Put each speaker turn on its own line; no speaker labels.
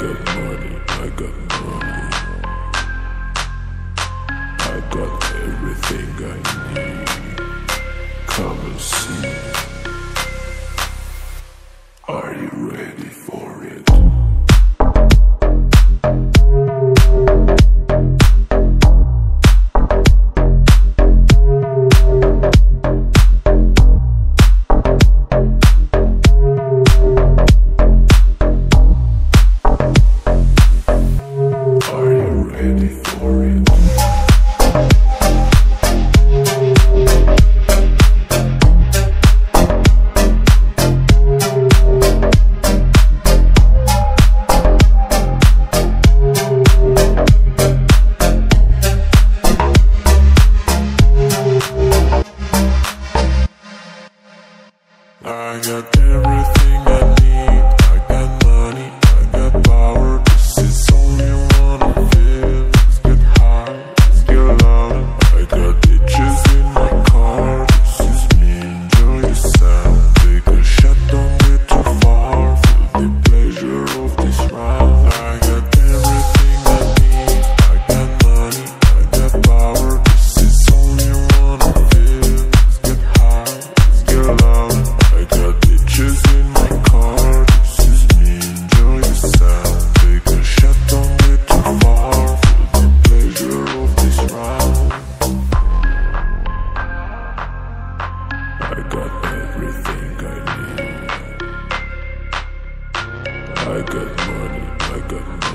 got money, I got money. I got everything I need. Come and see. Are you ready for it? Ready for it. I got everything I need. I got money, I got power. This is all you wanna feel. Let's get high, let's get loud. I got ditches in my car. This is me, enjoy the sound. Take a shot, don't get too far. Feel the pleasure of this ride. I got everything I need. I got money, I got power. This is all you wanna feel. Let's get high, let's get loud. I got ditches in my car. This is me, enjoy the sound. Take a shot, don't get too far. Feel the pleasure of this ride. I got everything I need. I got money, I got money.